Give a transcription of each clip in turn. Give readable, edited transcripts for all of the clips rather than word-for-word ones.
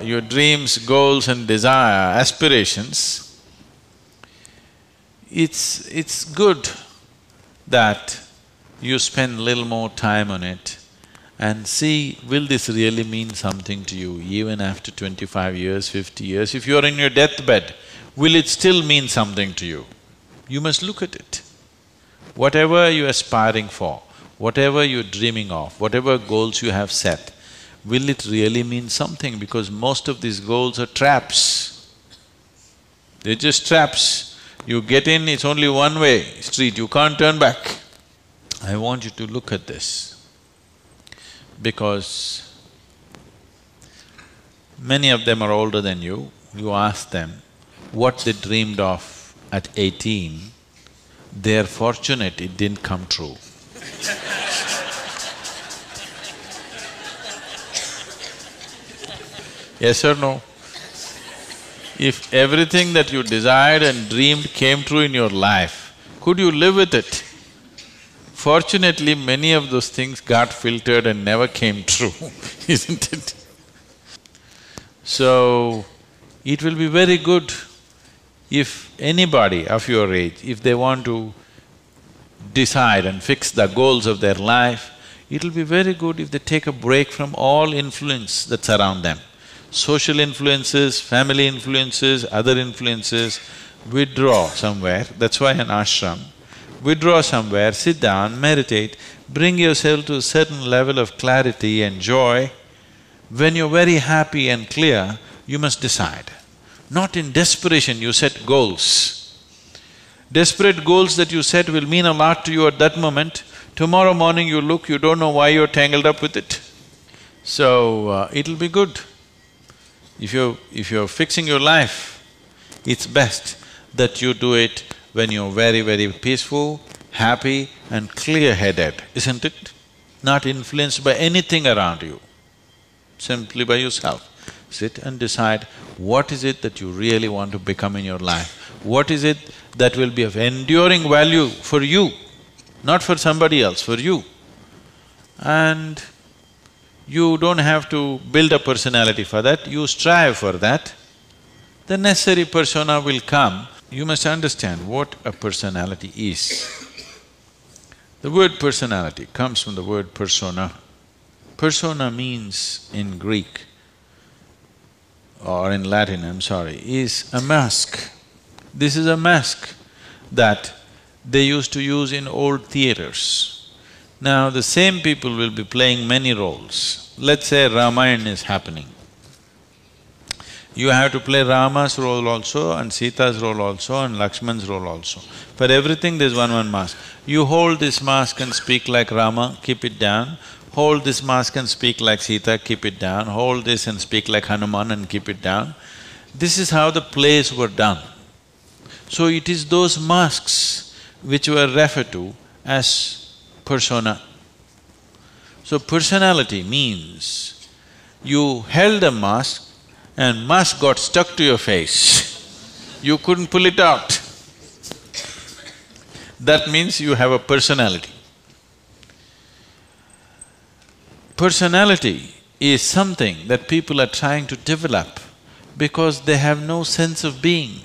your dreams, goals and desire, aspirations, it's good that you spend little more time on it and see, will this really mean something to you even after 25 years, 50 years? If you're in your deathbed, will it still mean something to you? You must look at it. Whatever you're aspiring for, whatever you're dreaming of, whatever goals you have set, will it really mean something? Because most of these goals are traps. They're just traps. You get in, it's only one-way street, you can't turn back. I want you to look at this, because many of them are older than you. You ask them what they dreamed of at 18, they're fortunate it didn't come true. Yes or no? If everything that you desired and dreamed came true in your life, could you live with it? Fortunately, many of those things got filtered and never came true, isn't it? So, it will be very good if anybody of your age, if they want to decide and fix the goals of their life, it'll be very good if they take a break from all influence that's around them. Social influences, family influences, other influences, withdraw somewhere, that's why an ashram. Withdraw somewhere, sit down, meditate, bring yourself to a certain level of clarity and joy. When you're very happy and clear, you must decide. Not in desperation you set goals. Desperate goals that you set will mean a lot to you at that moment. Tomorrow morning you look, you don't know why you're tangled up with it. So, it'll be good. If you're fixing your life, it's best that you do it when you're very, very peaceful, happy and clear-headed, isn't it? Not influenced by anything around you, simply by yourself. Sit and decide what is it that you really want to become in your life, what is it that will be of enduring value for you, not for somebody else, for you. And you don't have to build a personality for that, you strive for that. The necessary persona will come. You must understand what a personality is. The word personality comes from the word persona. Persona means in Greek or in Latin, I'm sorry, is a mask. This is a mask that they used to use in old theaters. Now the same people will be playing many roles. Let's say Ramayana is happening. You have to play Rama's role also and Sita's role also and Lakshman's role also. For everything there's one mask. You hold this mask and speak like Rama, keep it down. Hold this mask and speak like Sita, keep it down. Hold this and speak like Hanuman and keep it down. This is how the plays were done. So it is those masks which were referred to as persona. So personality means you held a mask and mask got stuck to your face, you couldn't pull it out. That means you have a personality. Personality is something that people are trying to develop because they have no sense of being.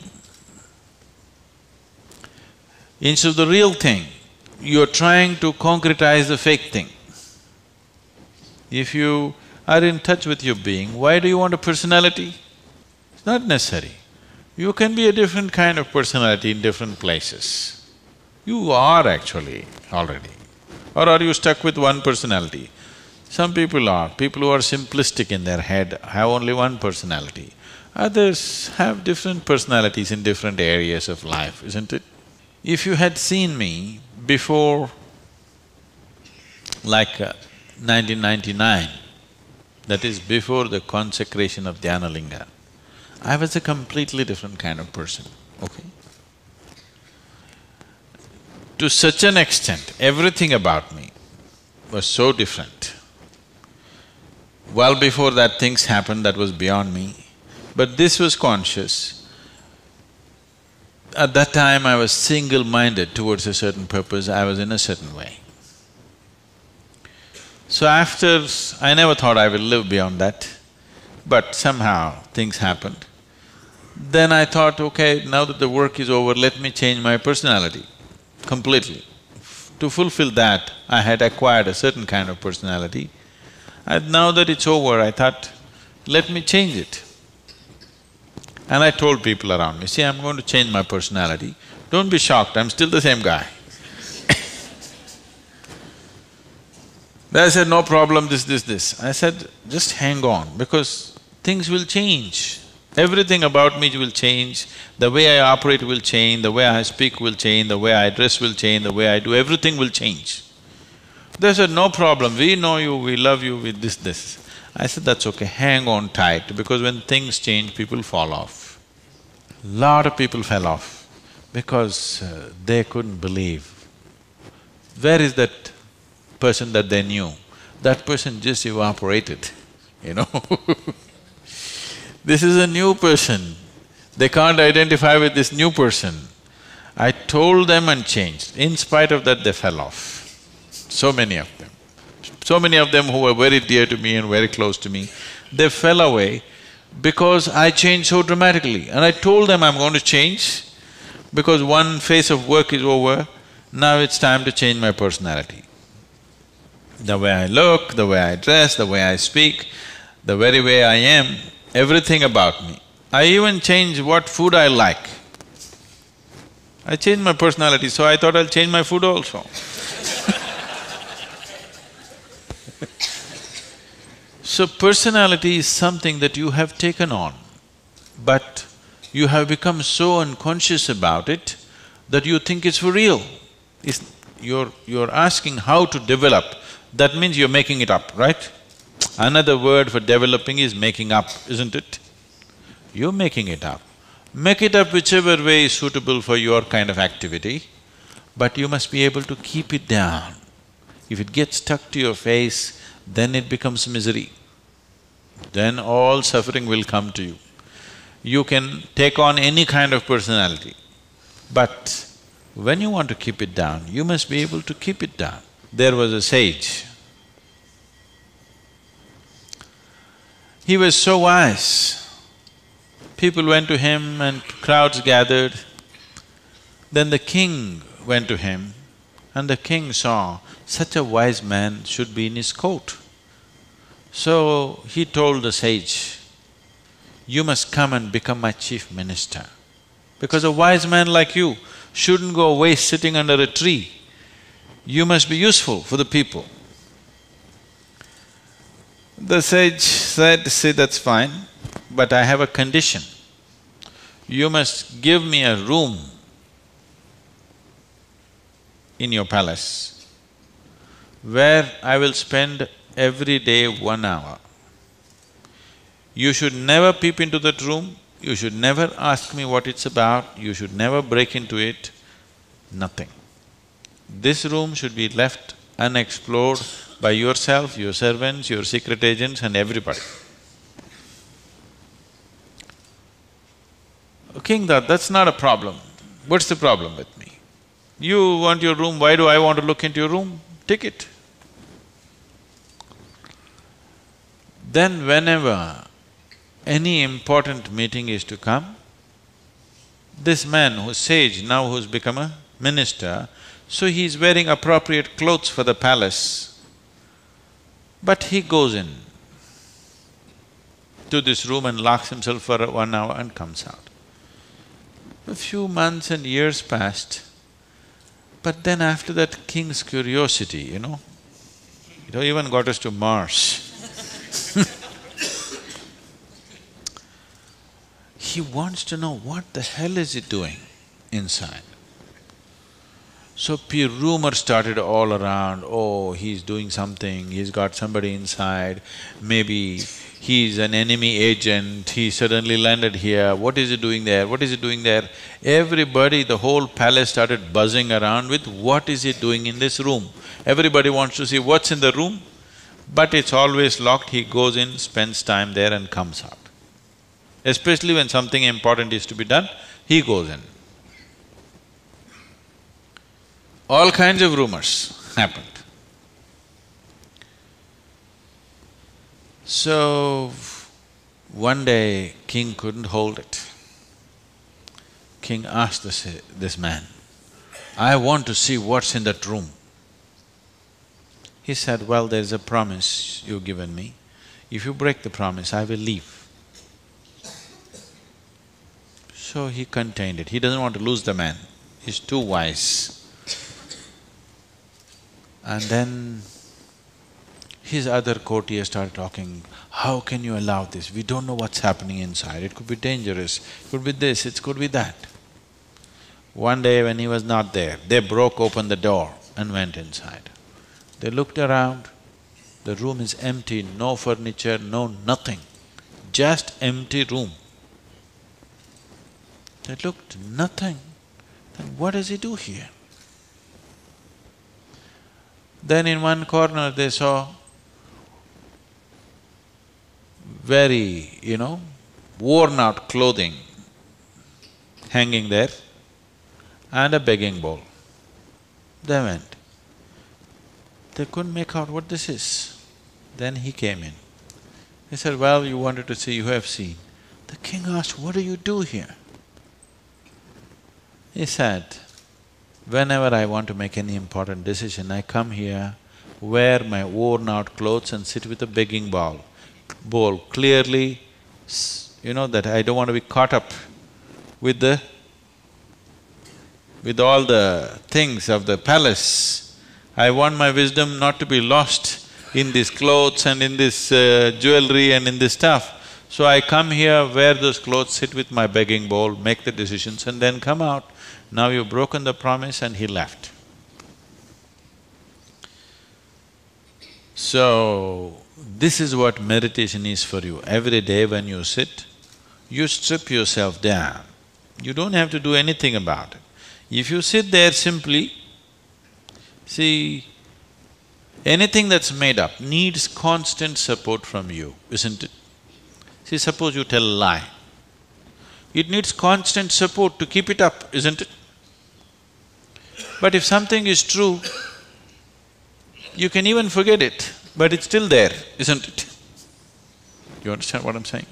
Instead of the real thing, you're trying to concretize the fake thing. If you are in touch with your being, why do you want a personality? It's not necessary. You can be a different kind of personality in different places. You are actually already. Or are you stuck with one personality? Some people are. People who are simplistic in their head have only one personality. Others have different personalities in different areas of life, isn't it? If you had seen me before like 1999, that is before the consecration of Dhyanalinga, I was a completely different kind of person, okay? To such an extent, everything about me was so different. Well before that things happened that was beyond me, but this was conscious. At that time I was single-minded towards a certain purpose, I was in a certain way. So after… I never thought I will live beyond that. but somehow things happened. Then I thought, okay, now that the work is over, let me change my personality completely. To fulfill that, I had acquired a certain kind of personality. And now that it's over, I thought, let me change it. And I told people around me, see, I'm going to change my personality. Don't be shocked, I'm still the same guy. They said, no problem, this. I said, just hang on, because things will change. Everything about me will change, the way I operate will change, the way I speak will change, the way I dress will change, the way I do, everything will change. They said, no problem, we know you, we love you with this. I said, that's okay, hang on tight, because when things change, people fall off. Lot of people fell off because they couldn't believe. Where is that person that they knew? That person just evaporated, you know This is a new person, they can't identify with this new person. I told them and changed. In spite of that, they fell off. So many of them. So many of them who were very dear to me and very close to me, they fell away because I changed so dramatically. And I told them I'm going to change because one phase of work is over, now it's time to change my personality. The way I look, the way I dress, the way I speak, the very way I am, everything about me. I even changed what food I like. I changed my personality, so I thought I'll change my food also. So personality is something that you have taken on, but you have become so unconscious about it that you think it's for real. You're asking how to develop, that means you're making it up, right? Another word for developing is making up, isn't it? You're making it up. Make it up whichever way is suitable for your kind of activity, but you must be able to keep it down. If it gets stuck to your face, then it becomes misery. Then all suffering will come to you. You can take on any kind of personality, but when you want to keep it down, you must be able to keep it down. There was a sage. He was so wise. People went to him and crowds gathered. Then the king went to him and the king saw such a wise man should be in his court. So he told the sage, you must come and become my chief minister, because a wise man like you shouldn't go waste sitting under a tree. You must be useful for the people. The sage said, see, that's fine, but I have a condition. You must give me a room in your palace where I will spend every day 1 hour. You should never peep into that room, you should never ask me what it's about, you should never break into it, nothing. This room should be left unexplored by yourself, your servants, your secret agents and everybody. King thought, that's not a problem. What's the problem with me? You want your room, why do I want to look into your room? Take it. Then whenever any important meeting is to come, this man who's sage, now who's become a minister, so he's wearing appropriate clothes for the palace, but he goes in to this room and locks himself for 1 hour and comes out. A few months and years passed, but then after that, king's curiosity, it even got us to Mars. He wants to know what the hell is he doing inside. So rumors started all around, oh, he's doing something, he's got somebody inside, maybe he's an enemy agent, he suddenly landed here, what is he doing there, what is he doing there? Everybody, the whole palace started buzzing around with what is he doing in this room. Everybody wants to see what's in the room, but it's always locked, he goes in, spends time there and comes out. Especially when something important is to be done, he goes in. All kinds of rumors happened. So, One day, king couldn't hold it. King asked this man, "I want to see what's in that room." He said, "Well, there's a promise you've given me. If you break the promise, I will leave." So he contained it. He doesn't want to lose the man. He's too wise. And then his other courtiers started talking, "How can you allow this? We don't know what's happening inside. It could be dangerous, it could be this, it could be that." One day when he was not there, they broke open the door and went inside. They looked around, the room is empty, no furniture, no nothing, just empty room. They looked, nothing. Then what does he do here? Then in one corner they saw very, worn out clothing hanging there and a begging bowl. They went. They couldn't make out what this is. Then he came in. He said, "Well, you wanted to see, you have seen." The king asked, "What do you do here?" He said, "Whenever I want to make any important decision, I come here, wear my worn-out clothes and sit with a begging bowl. Clearly, that I don't want to be caught up with all the things of the palace. I want my wisdom not to be lost in these clothes and in this jewelry and in this stuff. So I come here, wear those clothes, sit with my begging bowl, make the decisions and then come out. Now you've broken the promise," and he left. So, this is what meditation is for you. Every day when you sit, you strip yourself down. You don't have to do anything about it. If you sit there simply, see, anything that's made up needs constant support from you, isn't it? See, suppose you tell a lie. It needs constant support to keep it up, isn't it? But if something is true, you can even forget it, but it's still there, isn't it? You understand what I'm saying?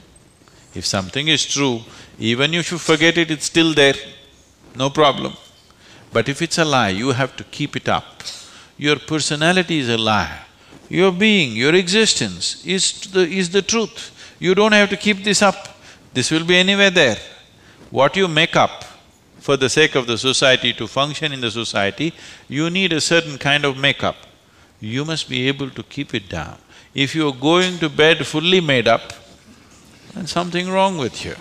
If something is true, even if you forget it, it's still there, no problem. But if it's a lie, you have to keep it up. Your personality is a lie. Your being, your existence is the truth. You don't have to keep this up. This will be anywhere there. What you make up for the sake of the society, to function in the society, you need a certain kind of makeup. You must be able to keep it down. If you're going to bed fully made up, then something wrong with you.